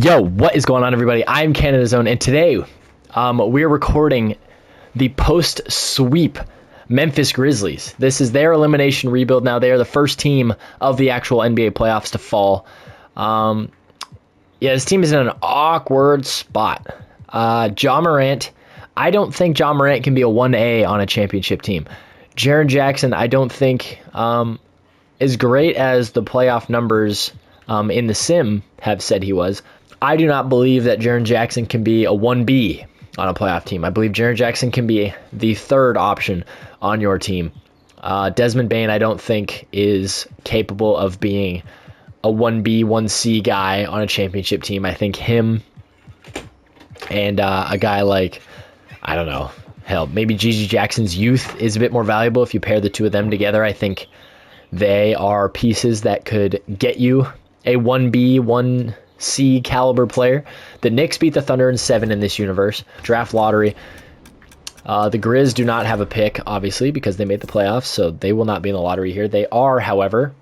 Yo, what is going on, everybody? I'm Canada's Own, and today we're recording the post-sweep Memphis Grizzlies. This is their elimination rebuild now. They are the first team of the actual NBA playoffs to fall. This team is in an awkward spot. Ja Morant, I don't think Ja Morant can be a 1A on a championship team. Jaren Jackson, I don't think as great as the playoff numbers in the sim have said he was. I do not believe that Jaren Jackson can be a 1B on a playoff team. I believe Jaren Jackson can be the third option on your team. Desmond Bane, I don't think, is capable of being a 1B, 1C guy on a championship team. I think him and a guy like, I don't know, hell, maybe Gigi Jackson's youth is a bit more valuable if you pair the two of them together. I think they are pieces that could get you a 1B, 1C caliber player. The Knicks beat the Thunder in 7 in this universe. Draft lottery. The Grizz do not have a pick, obviously, because they made the playoffs, so they will not be in the lottery here. They are, however,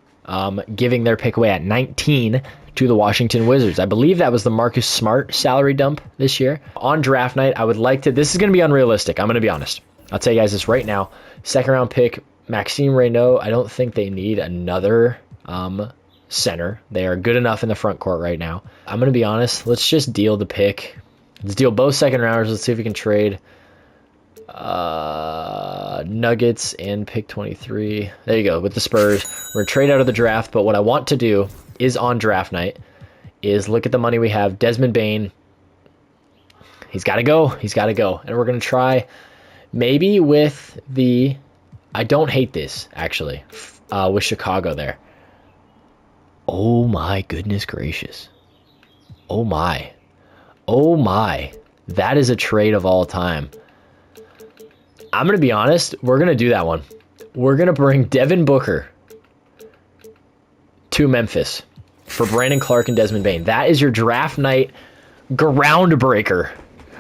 giving their pick away at 19 to the Washington Wizards. I believe that was the Marcus Smart salary dump this year. On draft night, I would like to... This is going to be unrealistic. I'm going to be honest. I'll tell you guys this right now. Second round pick, Maxime Reynaud. I don't think they need another center. They are good enough in the front court right now. I'm going to be honest. Let's just deal the pick. Let's deal both second rounders. Let's see if we can trade Nuggets and pick 23. There you go, with the Spurs. We're going to trade out of the draft, but what I want to do is on draft night is look at the money we have. Desmond Bane, he's got to go. He's got to go. And we're going to try maybe with the... I don't hate this, actually, with Chicago there. Oh my goodness gracious. Oh my. Oh my. That is a trade of all time. I'm going to be honest. We're going to do that one. We're going to bring Devin Booker to Memphis for Brandon Clark and Desmond Bane. That is your draft night groundbreaker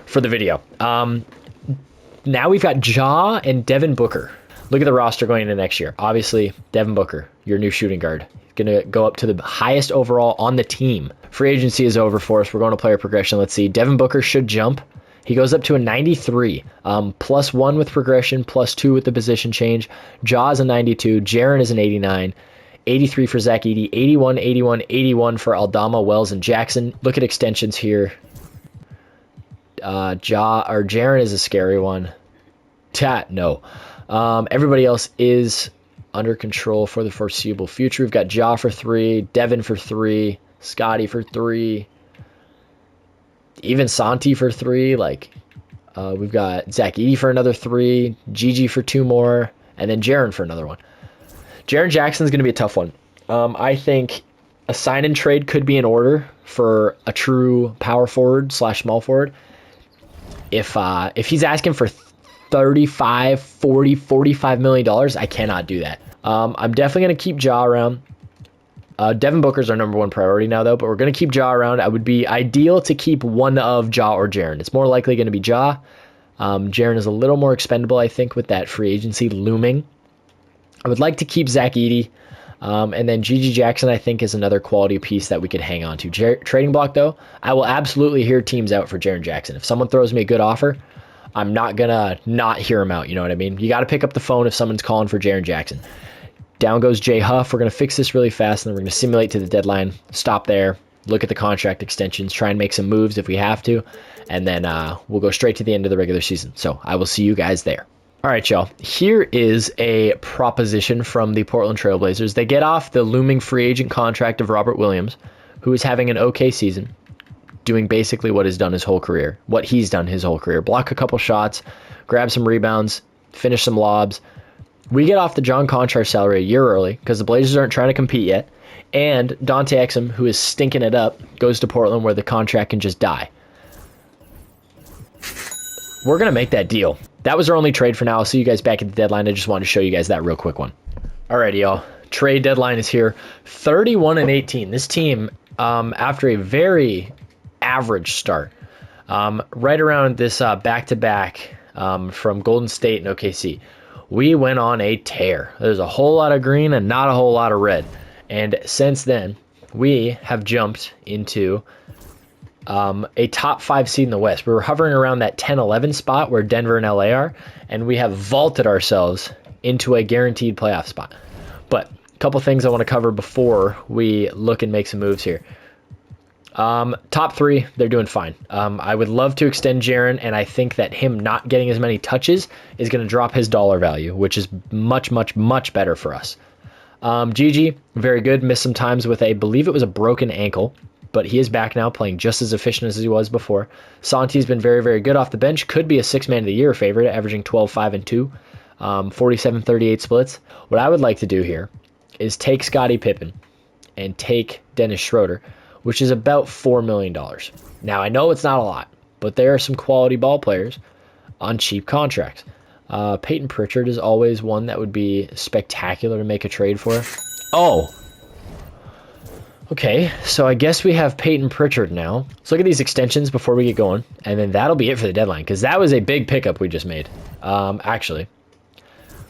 for the video. Now we've got Ja and Devin Booker. Look at the roster going into next year. Obviously, Devin Booker, your new shooting guard. Going to go up to the highest overall on the team. Free agency is over for us. We're going to player progression. Let's see. Devin Booker should jump. He goes up to a 93. +1 with progression, +2 with the position change. Ja is a 92. Jaren is an 89. 83 for Zach Edey. 81, 81, 81 for Aldama, Wells, and Jackson. Look at extensions here. Jaren is a scary one. No. Everybody else is under control for the foreseeable future. We've got Ja for 3, Devin for 3, Scotty for 3, even Santi for 3. We've got Zach Edey for another 3, Gigi for 2 more, and then Jaren for another one. Jaren Jackson's going to be a tough one. I think a sign and trade could be in order for a true power forward / small forward. If he's asking for 35, 40, $45 million, I cannot do that. I'm definitely going to keep Ja around. Devin Booker's our number one priority now, though, but we're going to keep Ja around. It would be ideal to keep one of Ja or Jaren. It's more likely going to be Ja. Jaren is a little more expendable, I think, with that free agency looming. I would like to keep Zach Edey. And then Gigi Jackson, I think, is another quality piece that we could hang on to. Trading block, though, I will absolutely hear teams out for Jaren Jackson. If someone throws me a good offer, I'm not going to not hear him out. You know what I mean? You got to pick up the phone if someone's calling for Jaren Jackson. Down goes Jay Huff. We're going to fix this really fast, and then we're going to simulate to the deadline. Stop there. Look at the contract extensions. Try and make some moves if we have to. And then we'll go straight to the end of the regular season. So I will see you guys there. All right, y'all. Here is a proposition from the Portland Trail Blazers. They get off the looming free agent contract of Robert Williams, who is having an okay season, doing basically what he's done his whole career. Block a couple shots, grab some rebounds, finish some lobs. We get off the John Contract salary a year early because the Blazers aren't trying to compete yet. And Dante Exum, who is stinking it up, goes to Portland where the contract can just die. We're going to make that deal. That was our only trade for now. I'll see you guys back at the deadline. I just wanted to show you guys that real quick one. Alrighty, y'all. Trade deadline is here. 31-18. This team, after a very average start, right around this back-to-back from Golden State and OKC, we went on a tear. There's a whole lot of green and not a whole lot of red. And since then, we have jumped into a top 5 seed in the West. We were hovering around that 10-11 spot where Denver and LA are, and we have vaulted ourselves into a guaranteed playoff spot. But a couple things I want to cover before we look and make some moves here. Top 3, they're doing fine. I would love to extend Jaren, and I think that him not getting as many touches is going to drop his dollar value, which is much, much, much better for us. Gigi, very good. Missed some times with I believe it was a broken ankle, but he is back now playing just as efficient as he was before. Santi's been very, very good off the bench. Could be a 6-man of the year favorite, averaging 12, 5, and 2, 47-38 splits. What I would like to do here is take Scottie Pippen and take Dennis Schroeder, which is about $4 million. Now, I know it's not a lot, but there are some quality ball players on cheap contracts. Peyton Pritchard is always one that would be spectacular to make a trade for. Oh! Okay, so I guess we have Peyton Pritchard now. Let's look at these extensions before we get going, and then that'll be it for the deadline, because that was a big pickup we just made. Actually,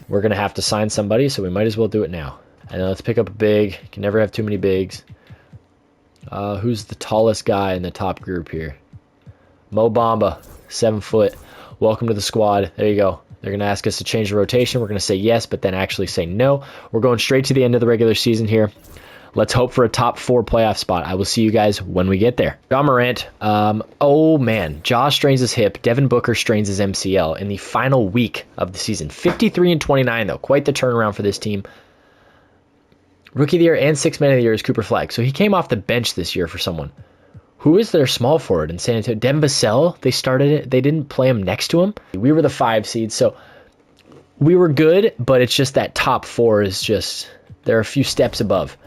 we're going to have to sign somebody, so we might as well do it now. And then let's pick up a big. Can never have too many bigs. Who's the tallest guy in the top group here? Mo Bamba, 7 foot. Welcome to the squad. There you go. They're going to ask us to change the rotation. We're going to say yes, but then actually say no. We're going straight to the end of the regular season here. Let's hope for a top 4 playoff spot. I will see you guys when we get there. Ja Morant. Oh, man. Ja strains his hip. Devin Booker strains his MCL in the final week of the season. 53-29, though. Quite the turnaround for this team. Rookie of the year and 6-man of the year is Cooper Flag. So he came off the bench this year for someone. Who is their small forward in San Antonio? Devin Vassell. They started it. They didn't play him next to him. We were the 5 seed, so we were good, but it's just that top 4 is just, they're a few steps above.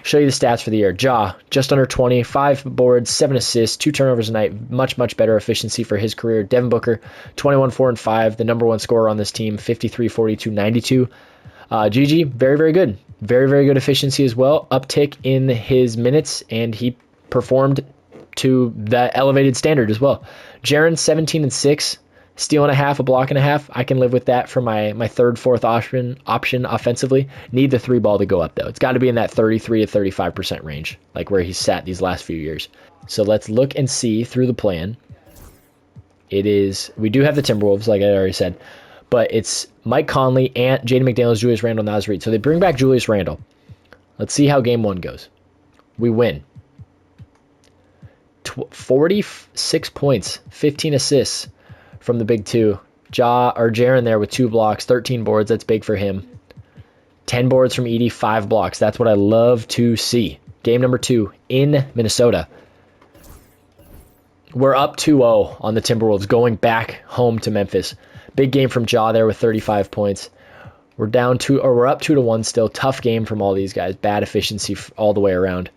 Show you the stats for the year. Ja, just under 20, 5 boards, 7 assists, 2 turnovers a night. Much, much better efficiency for his career. Devin Booker, 21, 4, and 5, the number 1 scorer on this team, 53, 42, 92. Gigi, very, very good. Very, very good efficiency as well. Uptick in his minutes, and he performed to the elevated standard as well. Jaren, 17 and 6, steal and a half, a block and a half. I can live with that for my third, fourth option offensively. Need the 3 ball to go up, though. It's got to be in that 33 to 35% range, like where he's sat these last few years. So let's look and see through the plan. It is, we do have the Timberwolves, like I already said, but it's Mike Conley, Ant, Jaden McDaniels, Julius Randle, Naz Reid. So they bring back Julius Randle. Let's see how game 1 goes. We win. 46 points, 15 assists from the big 2. Jaren there with 2 blocks, 13 boards. That's big for him. 10 boards from Edey, 5 blocks. That's what I love to see. Game number 2 in Minnesota. We're up 2-0 on the Timberwolves, going back home to Memphis. Big game from Ja there with 35 points. We're up 2-1 still. Tough game from all these guys. Bad efficiency all the way around.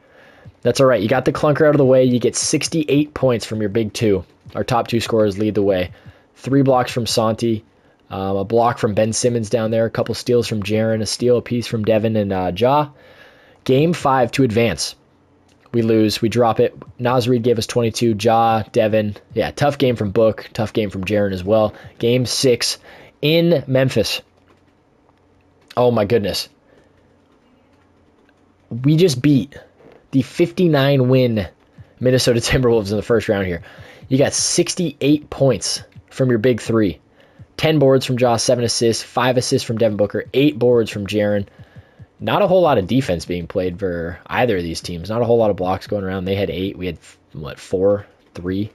That's all right. You got the clunker out of the way. You get 68 points from your big 2. Our top 2 scorers lead the way. 3 blocks from Santi. A block from Ben Simmons down there. A couple steals from Jaren. A steal apiece from Devin and Ja. Game 5 to advance. We lose. We drop it. Naz Reid gave us 22. Ja, Devin. Yeah, tough game from Book. Tough game from Jaren as well. Game 6 in Memphis. Oh, my goodness. We just beat the 59-win Minnesota Timberwolves in the first round here. You got 68 points from your big 3. 10 boards from Ja, 7 assists, 5 assists from Devin Booker, 8 boards from Jaren. Not a whole lot of defense being played for either of these teams. Not a whole lot of blocks going around. They had 8. We had, 4, 3.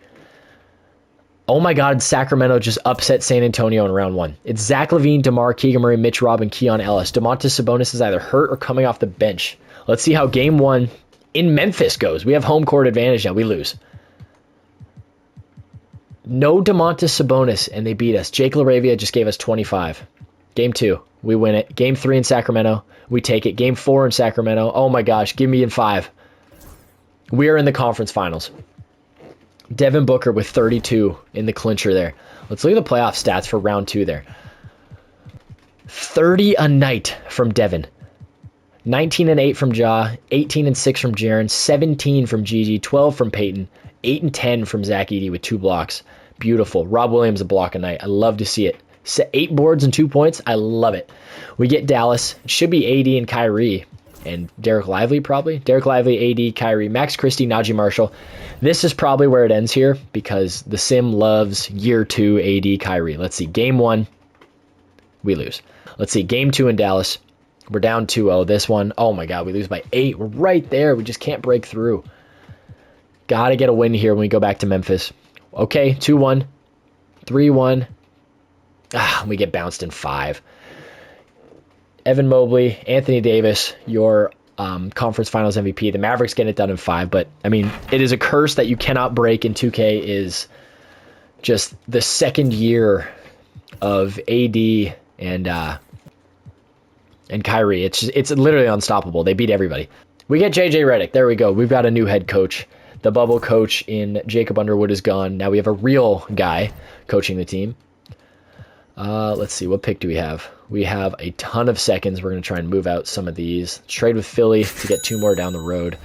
Oh my God, Sacramento just upset San Antonio in round 1. It's Zach LaVine, DeMar, Keegan Murray, Mitch Robin, Keon Ellis. Domantas Sabonis is either hurt or coming off the bench. Let's see how game 1 in Memphis goes. We have home court advantage now. We lose. No Domantas Sabonis, and they beat us. Jake LaRavia just gave us 25. Game 2, we win it. Game 3 in Sacramento, we take it. Game 4 in Sacramento, oh my gosh, give me in 5. We are in the conference finals. Devin Booker with 32 in the clincher there. Let's look at the playoff stats for round 2 there. 30 a night from Devin. 19 and 8 from Ja, 18 and 6 from Jaren, 17 from Gigi, 12 from Peyton, 8 and 10 from Zach Edey with 2 blocks. Beautiful. Rob Williams a block a night. I love to see it. 8 boards and 2 points. I love it. We get Dallas. It should be AD and Kyrie and Derek Lively probably. Derek Lively, AD, Kyrie, Max Christie, Najee Marshall. This is probably where it ends here because the sim loves year 2 AD, Kyrie. Let's see. Game 1, we lose. Let's see. Game 2 in Dallas. We're down 2-0. This one, oh my God, we lose by 8. We're right there. We just can't break through. Got to get a win here when we go back to Memphis. Okay, 2-1, 3-1. We get bounced in 5. Evan Mobley, Anthony Davis, your conference finals MVP. The Mavericks get it done in 5, but I mean, it is a curse that you cannot break in 2K is just the second year of AD and Kyrie. It's literally unstoppable. They beat everybody. We get JJ Redick. There we go. We've got a new head coach. The bubble coach in Jacob Underwood is gone. Now we have a real guy coaching the team. Let's see. What pick do we have? We have a ton of seconds. We're going to try and move out some of these. Trade with Philly to get 2 more down the road.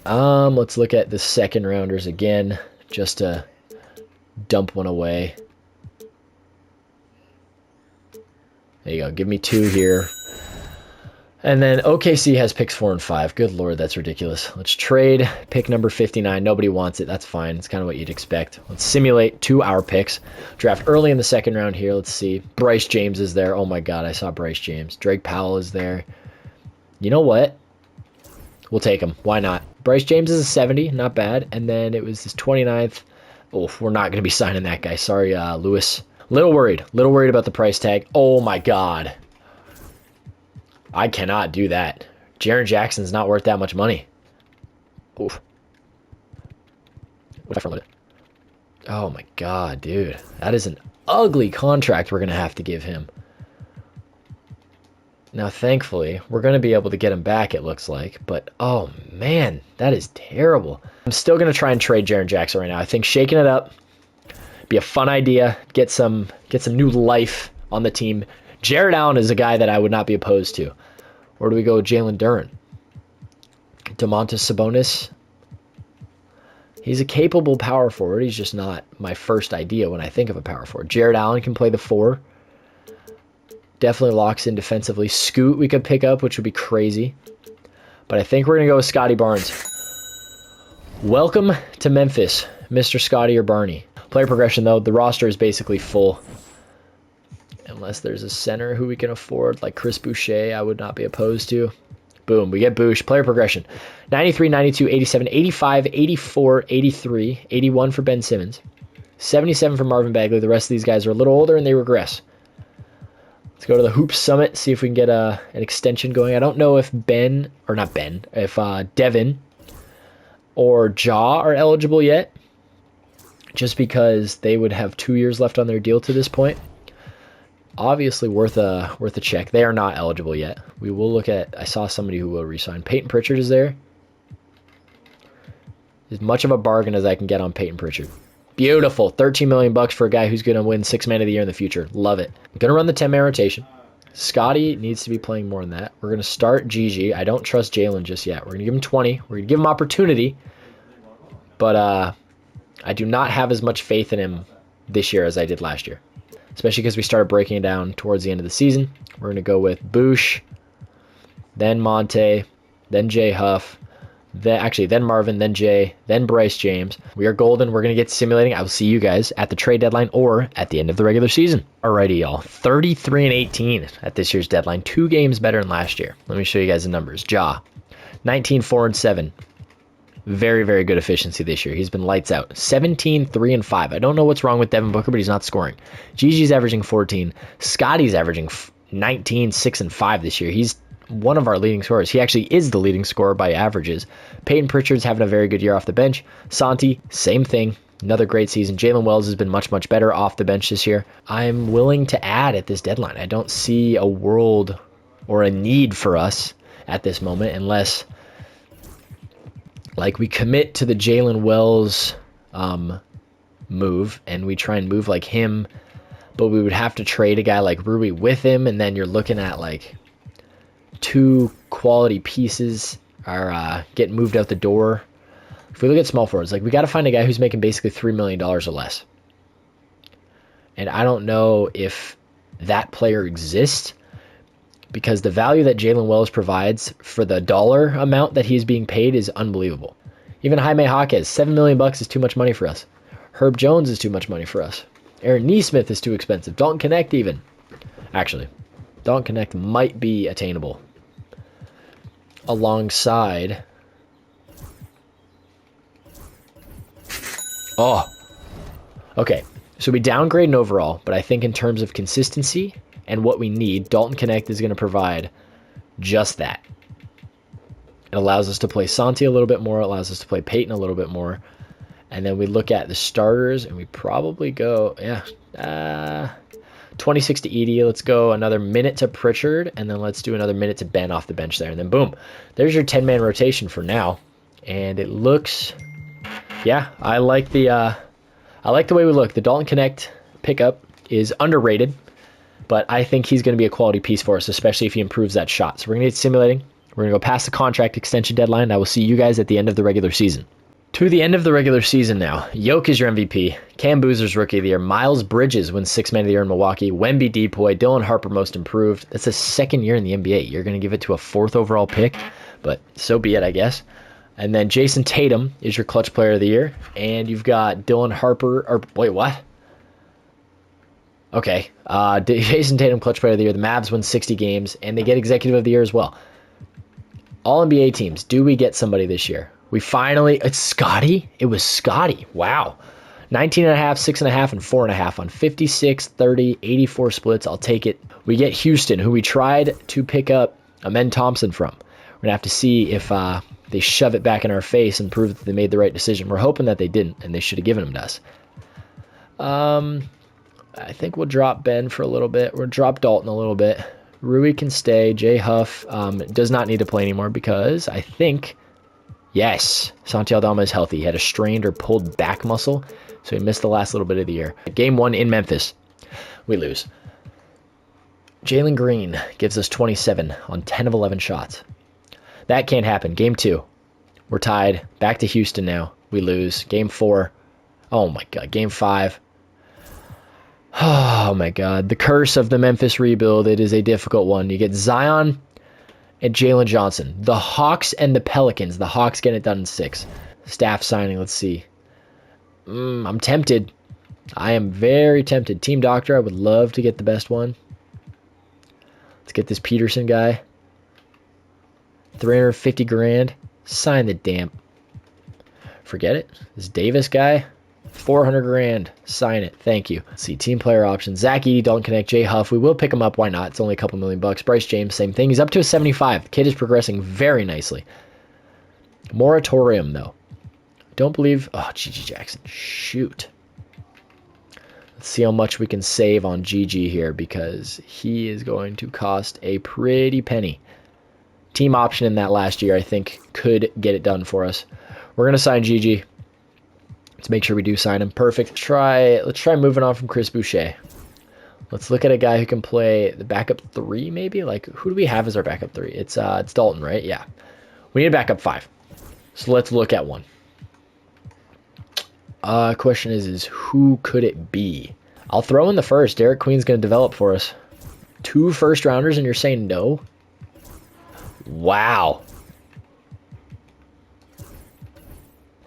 Let's look at the second rounders again, just to dump one away. There you go. Give me 2 here. And then OKC has picks 4 and 5. Good Lord, that's ridiculous. Let's trade pick number 59. Nobody wants it. That's fine. It's kind of what you'd expect. Let's simulate 2 our picks. Draft early in the second round here. Let's see. Bryce James is there. Oh my God, I saw Bryce James. Drake Powell is there. You know what? We'll take him. Why not? Bryce James is a 70. Not bad. And then it was his 29th. Oh, we're not going to be signing that guy. Sorry, Lewis. Little worried about the price tag. Oh my God. I cannot do that. Jaren Jackson's not worth that much money. Oof. What if I front-load it? Oh my God, dude. That is an ugly contract we're going to have to give him. Now, thankfully, we're going to be able to get him back, it looks like. But, oh man, that is terrible. I'm still going to try and trade Jaren Jackson right now. I think shaking it up, be a fun idea, get some new life on the team. Jared Allen is a guy that I would not be opposed to. Or do we go Jalen Duren? Domantas Sabonis? He's a capable power forward. He's just not my first idea when I think of a power forward. Jared Allen can play the 4. Definitely locks in defensively. Scoot we could pick up, which would be crazy. But I think we're going to go with Scotty Barnes. Welcome to Memphis, Mr. Scotty or Barney. Player progression, though. The roster is basically full. Unless there's a center who we can afford, like Chris Boucher, I would not be opposed to. Boom, we get Boucher. Player progression. 93, 92, 87, 85, 84, 83, 81 for Ben Simmons. 77 for Marvin Bagley. The rest of these guys are a little older and they regress. Let's go to the Hoops Summit, see if we can get an extension going. I don't know if Devin or Ja are eligible yet, just because they would have 2 years left on their deal to this point. Obviously worth a check. They are not eligible yet. We will look at, I saw somebody who will resign. Peyton Pritchard is there. As much of a bargain as I can get on Peyton Pritchard. Beautiful. $13 million for a guy who's going to win 6 Man of the Year in the future. Love it. I'm going to run the 10-man rotation. Scotty needs to be playing more than that. We're going to start Gigi. I don't trust Jalen just yet. We're going to give him 20. We're going to give him opportunity. But I do not have as much faith in him this year as I did last year. Especially because we started breaking it down towards the end of the season. We're going to go with Boosh, then Monte, then Jay Huff, then Marvin, then Jay, then Bryce James. We are golden. We're going to get simulating. I will see you guys at the trade deadline or at the end of the regular season. Alrighty, y'all. 33-18 at this year's deadline. 2 games better than last year. Let me show you guys the numbers. Ja, 19, 4, and 7. Very, very good efficiency this year. He's been lights out. 17, 3, and 5. I don't know what's wrong with Devin Booker, but he's not scoring. Gigi's averaging 14. Scotty's averaging 19, 6, and 5 this year. He's one of our leading scorers. He actually is the leading scorer by averages. Peyton Pritchard's having a very good year off the bench. Santi, same thing. Another great season. Jalen Wells has been much, much better off the bench this year. I'm willing to add at this deadline. I don't see a world or a need for us at this moment unless we commit to the Jalen Wells move and we try and move like him, but we would have to trade a guy like Rui with him, and then you're looking at 2 quality pieces are getting moved out the door. If we look at small forwards, we got to find a guy who's making basically $3 million or less. And I don't know if that player exists because the value that Jalen Wells provides for the dollar amount that he's being paid is unbelievable. Even Jaime Jaquez, $7 million is too much money for us. Herb Jones is too much money for us. Aaron Nesmith is too expensive. Dalton Connect even. Actually, Dalton Connect might be attainable. Alongside... Oh. Okay, so we downgrade an overall, but I think in terms of consistency and what we need, Dalton Connect is going to provide just that. It allows us to play Santi a little bit more. It allows us to play Peyton a little bit more. And then we look at the starters, and we probably go, 26 to Edie. Let's go another minute to Pritchard, and then let's do another minute to Ben off the bench there. And then boom, there's your 10-man rotation for now. And it looks, yeah, I like the way we look. The Dalton Connect pickup is underrated, but I think he's going to be a quality piece for us, especially if he improves that shot. So we're going to get simulating. We're going to go past the contract extension deadline. I will see you guys at the end of the regular season. To the end of the regular season now. Yoke is your MVP. Cam Boozer's Rookie of the Year. Miles Bridges wins 6th Man of the Year in Milwaukee. Wemby Depoy. Dylan Harper Most Improved. That's his second year in the NBA. You're going to give it to a 4th overall pick, but so be it, I guess. And then Jason Tatum is your Clutch Player of the Year. And you've got Dylan Harper, or wait, what? Okay. Jason Tatum, Clutch Player of the Year. The Mavs win 60 games, and they get Executive of the Year as well. All NBA teams, do we get somebody this year? We finally, it's Scotty? It was Scotty. Wow. 19.5, 6.5, and 4.5 on 56, 30, 84 splits. I'll take it. We get Houston, who we tried to pick up Amen Thompson from. We're going to have to see if they shove it back in our face and prove that they made the right decision. We're hoping that they didn't, and they should have given them to us. I think we'll drop Ben for a little bit. We'll drop Dalton a little bit. Rui can stay. Jay Huff does not need to play anymore because I think, yes, Santi Aldama is healthy. He had a strained or pulled back muscle, so he missed the last little bit of the year. Game 1 in Memphis, we lose. Jalen Green gives us 27 on 10 of 11 shots. That can't happen. Game 2, we're tied. Back to Houston now. We lose. Game 4, oh my God. Game 5. Oh my God. The curse of the Memphis rebuild. It is a difficult one. You get Zion and Jalen Johnson. The Hawks and the Pelicans. The Hawks get it done in 6. Staff signing. Let's see. I'm tempted. I am very tempted. Team Doctor. I would love to get the best one. Let's get this Peterson guy. 350 grand. Sign the damn. Forget it. This Davis guy. 400 grand. Sign it. Thank you. Let's see. Team player options. Zach Edey, Dalton Connect, Jay Huff. We will pick him up. Why not? It's only a couple $1 million. Bryce James, same thing. He's up to a 75. The kid is progressing very nicely. Moratorium, though. Don't believe... Oh, GG Jackson. Shoot. Let's see how much we can save on GG here because he is going to cost a pretty penny. Team option in that last year, I think, could get it done for us. We're going to sign GG. Let's make sure we do sign him. Perfect. Let's try moving on from Chris Boucher. Let's look at a guy who can play the backup 3, maybe. Like, who do we have as our backup 3? It's Dalton, right? Yeah. We need a backup 5. So let's look at one. Question is who could it be? I'll throw in the first. Derek Queen's going to develop for us. 2 first-rounders, and you're saying no? Wow.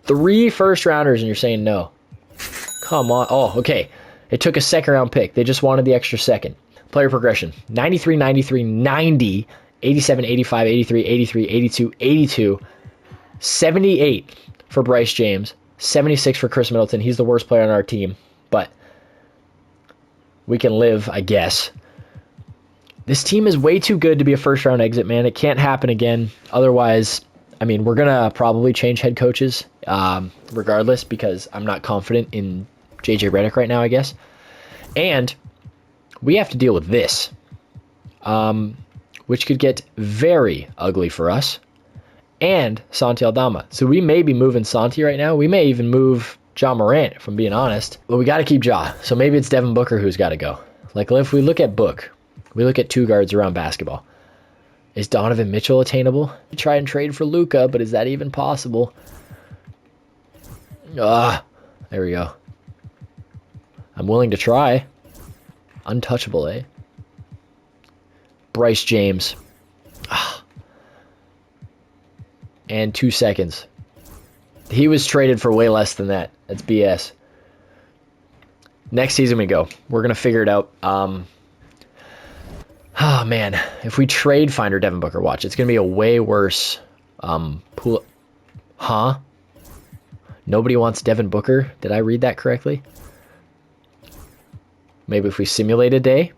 3 first-rounders, and you're saying no. Come on. Oh, okay. It took a second-round pick. They just wanted the extra second. Player progression. 93, 93, 90, 87, 85, 83, 83, 82, 82, 78 for Bryce James, 76 for Chris Middleton. He's the worst player on our team, but we can live, I guess. This team is way too good to be a first-round exit, man. It can't happen again. Otherwise, I mean, we're going to probably change head coaches regardless because I'm not confident in JJ Redick right now, I guess. And we have to deal with this, which could get very ugly for us and Santi Aldama. So we may be moving Santi right now. We may even move Ja Morant, if I'm being honest. But we got to keep Ja. So maybe it's Devin Booker who's got to go. Like, if we look at Book, we look at 2 guards around basketball. Is Donovan Mitchell attainable? We try and trade for Luka, but is that even possible? There we go. I'm willing to try. Untouchable, eh? Bryce James. And 2 seconds. He was traded for way less than that. That's BS. Next season we go. We're going to figure it out. Oh, man. If we trade Finder Devin Booker, watch. It's going to be a way worse pool. Huh? Nobody wants Devin Booker? Did I read that correctly? Maybe if we simulate a day?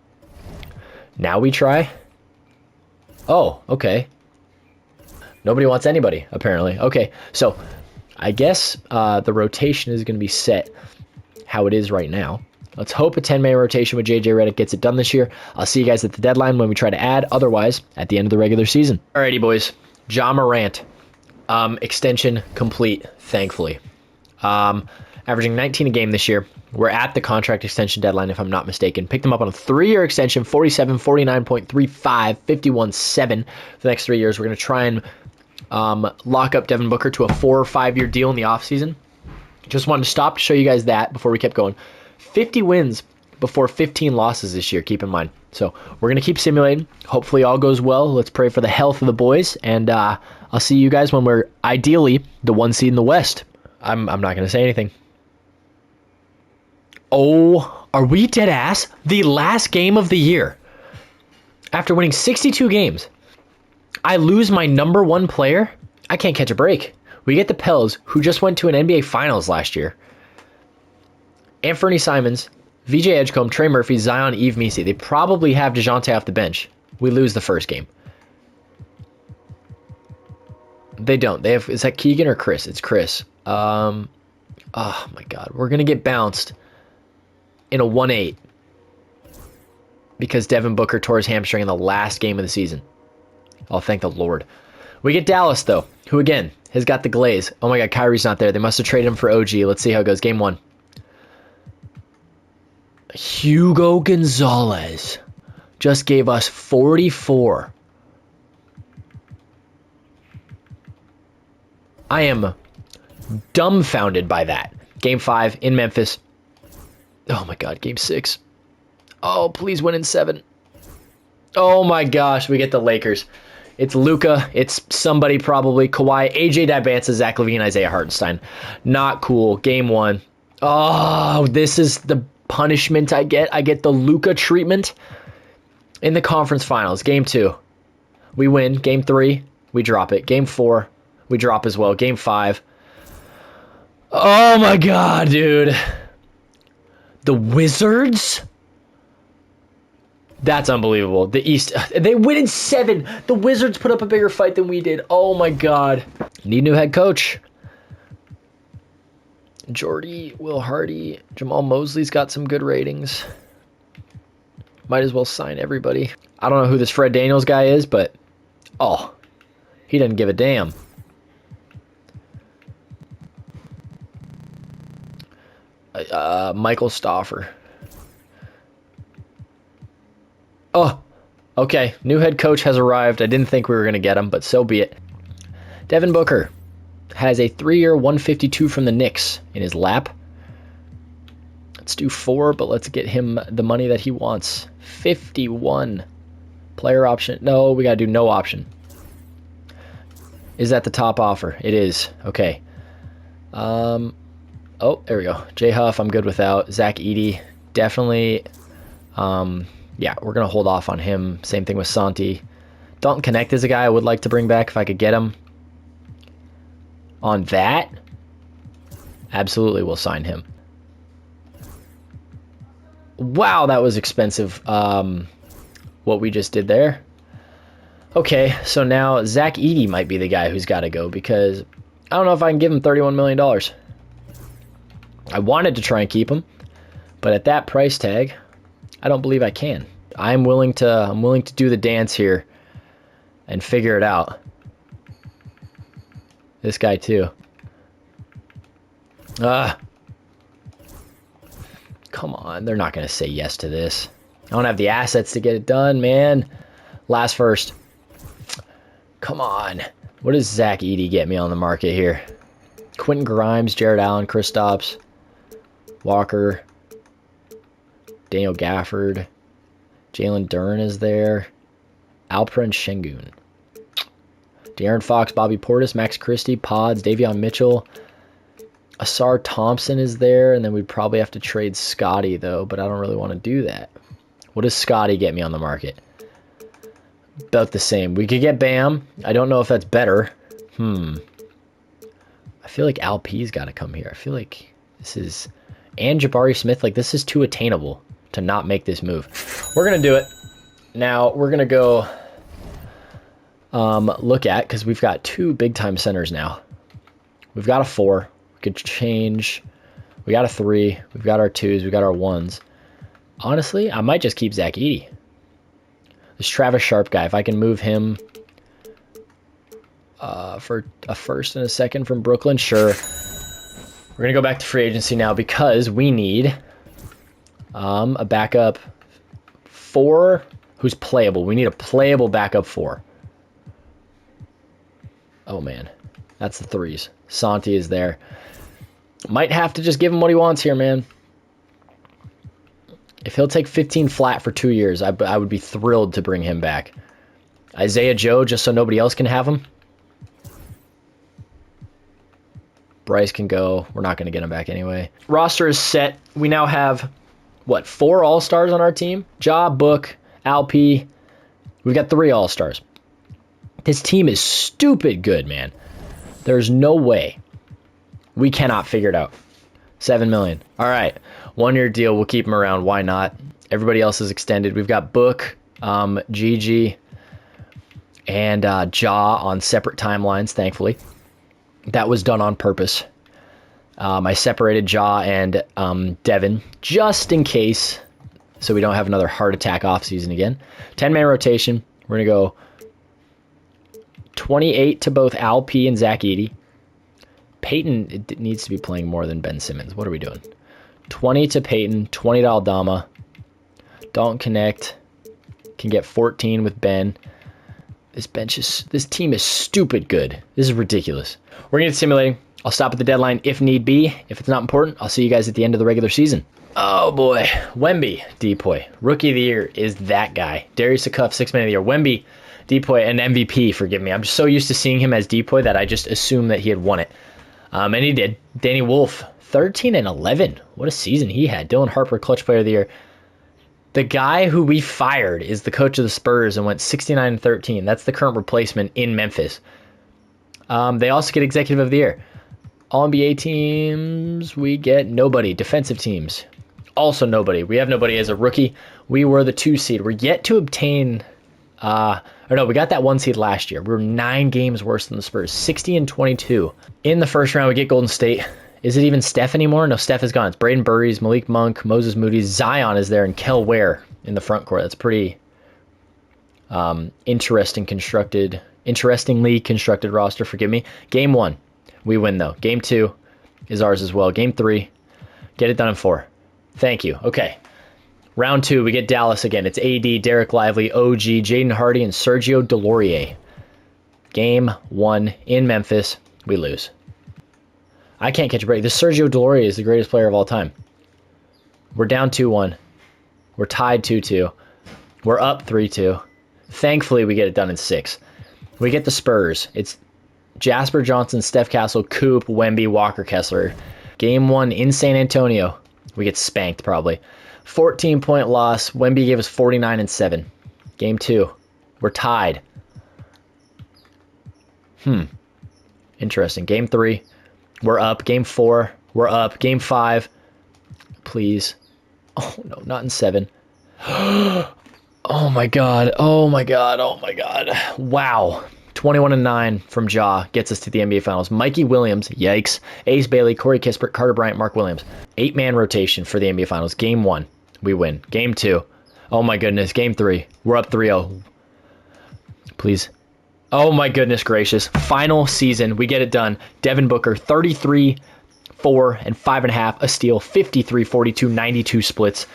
Now we try? Oh, okay. Nobody wants anybody, apparently. Okay, so I guess the rotation is going to be set how it is right now. Let's hope a 10-man rotation with JJ Redick gets it done this year. I'll see you guys at the deadline when we try to add. Otherwise, at the end of the regular season. Alrighty, boys. Ja Morant. Extension complete, thankfully. Averaging 19 a game this year. We're at the contract extension deadline, if I'm not mistaken. Picked him up on a 3-year extension, 47, 49.35, 51.7 for the next 3 years. We're going to try and lock up Devin Booker to a 4 or 5 year deal in the offseason. Just wanted to stop to show you guys that before we kept going. 50 wins before 15 losses this year, keep in mind. So we're going to keep simulating. Hopefully all goes well. Let's pray for the health of the boys. And I'll see you guys when we're ideally the 1 seed in the West. I'm not going to say anything. Oh, are we dead ass? The last game of the year. After winning 62 games, I lose my number 1 player? I can't catch a break. We get the Pels, who just went to an NBA Finals last year. Anthony Simons, VJ Edgecombe, Trey Murphy, Zion, Yves Missi. They probably have DeJounte off the bench. We lose the first game. They don't. They have. Is that Keegan or Chris? It's Chris. Oh my God. We're going to get bounced in a 1-8 because Devin Booker tore his hamstring in the last game of the season. Oh, thank the Lord. We get Dallas, though, who, again, has got the glaze. Oh, my God, Kyrie's not there. They must have traded him for OG. Let's see how it goes. Game 1. Hugo Gonzalez just gave us 44. I am dumbfounded by that. Game 5 in Memphis. Oh, my God, Game 6. Oh, please win in 7. Oh, my gosh, we get the Lakers. It's Luka. It's somebody probably. Kawhi, AJ Dybantsa, Zach LaVine, Isaiah Hartenstein. Not cool. Game 1. Oh, this is the punishment I get. I get the Luka treatment in the conference finals. Game 2. We win. Game 3. We drop it. Game 4. We drop as well. Game 5. Oh, my God, dude. The Wizards? That's unbelievable. The East, they win in 7. The Wizards put up a bigger fight than we did. Oh, my God. Need new head coach. Jordy, Will Hardy, Jamal Mosley's got some good ratings. Might as well sign everybody. I don't know who this Fred Daniels guy is, but, oh, he doesn't give a damn. Michael Stauffer. Oh, okay. New head coach has arrived. I didn't think we were going to get him, but so be it. Devin Booker has a 3-year 152 from the Knicks in his lap. Let's do 4, but let's get him the money that he wants. 51. Player option. No, we got to do no option. Is that the top offer? It is. Okay. Oh, there we go. J Huff, I'm good without. Zach Edey, definitely. Yeah, we're going to hold off on him. Same thing with Santi. Dalton Connect is a guy I would like to bring back if I could get him. On that, absolutely we'll sign him. Wow, that was expensive, what we just did there. Okay, so now Zach Edey might be the guy who's got to go because I don't know if I can give him $31 million. I wanted to try and keep him, but at that price tag, I don't believe I can. I'm willing to do the dance here and figure it out. This guy too. Come on, they're not going to say yes to this. I don't have the assets to get it done, man. Last first. Come on. What does Zach Edey get me on the market here? Quentin Grimes, Jared Allen, Kristaps, Walker, Daniel Gafford, Jalen Duren is there. Alperen Şengün. De'Aaron Fox, Bobby Portis, Max Christie, Pods, Davion Mitchell. Asar Thompson is there, and then we'd probably have to trade Scotty, though, but I don't really want to do that. What does Scotty get me on the market? About the same. We could get Bam. I don't know if that's better. I feel like Al P's got to come here. I feel like this is... And Jabari Smith, like, this is too attainable to not make this move. We're going to do it. Now, we're going to go look at, because we've got 2 big-time centers now. We've got a 4. We could change. We got a 3. We've got our 2s. We got our 1s. Honestly, I might just keep Zach Edey. This Travis Sharp guy, if I can move him for a first and a second from Brooklyn, sure. We're going to go back to free agency now because we need a backup 4 who's playable. We need a playable backup 4. Oh, man. That's the 3s. Santi is there. Might have to just give him what he wants here, man. If he'll take 15 flat for 2 years, I would be thrilled to bring him back. Isaiah Joe, just so nobody else can have him. Bryce can go. We're not going to get him back anyway. Roster is set. We now have, what, 4 All-Stars on our team? Ja, Book, Alp. We've got 3 All-Stars. This team is stupid good, man. There's no way. We cannot figure it out. $7 million. All right. 1-year deal. We'll keep him around. Why not? Everybody else is extended. We've got Book, Gigi, and Ja on separate timelines, thankfully. That was done on purpose. I separated Ja and Devin just in case, so we don't have another heart attack offseason again. 10-man rotation. We're going to go 28 to both Al P and Zach Edey. Peyton it needs to be playing more than Ben Simmons. What are we doing? 20 to Peyton, 20 to Aldama. Don't connect. Can get 14 with Ben. This team is stupid good. This is ridiculous. We're going to get simulating. I'll stop at the deadline if need be. If it's not important, I'll see you guys at the end of the regular season. Oh boy. Wemby, Depoy. Rookie of the year is that guy. Darius Akuff, 6th man of the year. Wemby, Depoy, and MVP, forgive me. I'm just so used to seeing him as Depoy that I just assumed that he had won it. And he did. Danny Wolf, 13 and 11. What a season he had. Dylan Harper, clutch player of the year. The guy who we fired is the coach of the Spurs and went 69 and 13. That's the current replacement in Memphis. They also get executive of the year. All NBA teams, we get nobody. Defensive teams, also nobody. We have nobody as a rookie. We were the 2 seed. We're yet to obtain... we got that 1 seed last year. We were 9 games worse than the Spurs, 60 and 22. In the first round, we get Golden State. Is it even Steph anymore? No, Steph is gone. It's Braden Burries, Malik Monk, Moses Moody, Zion is there, and Kel Ware in the front court. That's pretty interestingly constructed roster, forgive me. Game 1, we win though. Game 2 is ours as well. Game 3, get it done in 4. Thank you. Okay. Round 2, we get Dallas again. It's AD, Derek Lively, OG, Jaden Hardy, and Sergio Delorier. Game 1 in Memphis, we lose. I can't catch a break. This Sergio Delorier is the greatest player of all time. We're down 2-1. We're tied 2-2. We're up 3-2. Thankfully, we get it done in 6. We get the Spurs. It's Jasper Johnson, Steph Castle, Coop, Wemby, Walker Kessler. Game 1 in San Antonio. We get spanked probably. 14-point loss. Wemby gave us 49 and 7. Game 2. We're tied. Interesting. Game 3. We're up. Game 4. We're up. Game 5. Please. Oh, no. Not in 7. Oh, my God. Oh, my God. Oh, my God. Wow. 21 and 9 from Ja gets us to the NBA Finals. Mikey Williams. Yikes. Ace Bailey, Corey Kispert, Carter Bryant, Mark Williams. 8-man rotation for the NBA Finals. Game 1. We win. Game 2. Oh, my goodness. Game 3. We're up 3-0. Please. Oh, my goodness gracious. Final season. We get it done. Devin Booker, 33, 4, and 5.5. A steal. 53, 42, 92 splits.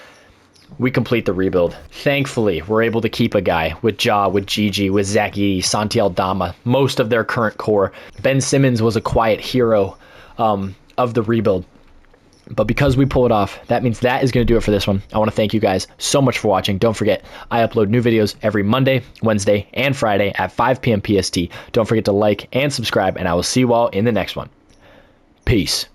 We complete the rebuild. Thankfully, we're able to keep a guy with Ja, with Gigi, with Zach Edey, Santi Aldama, most of their current core. Ben Simmons was a quiet hero of the rebuild. But because we pull it off, that means that is going to do it for this one. I want to thank you guys so much for watching. Don't forget, I upload new videos every Monday, Wednesday, and Friday at 5 p.m. PST. Don't forget to like and subscribe, and I will see you all in the next one. Peace.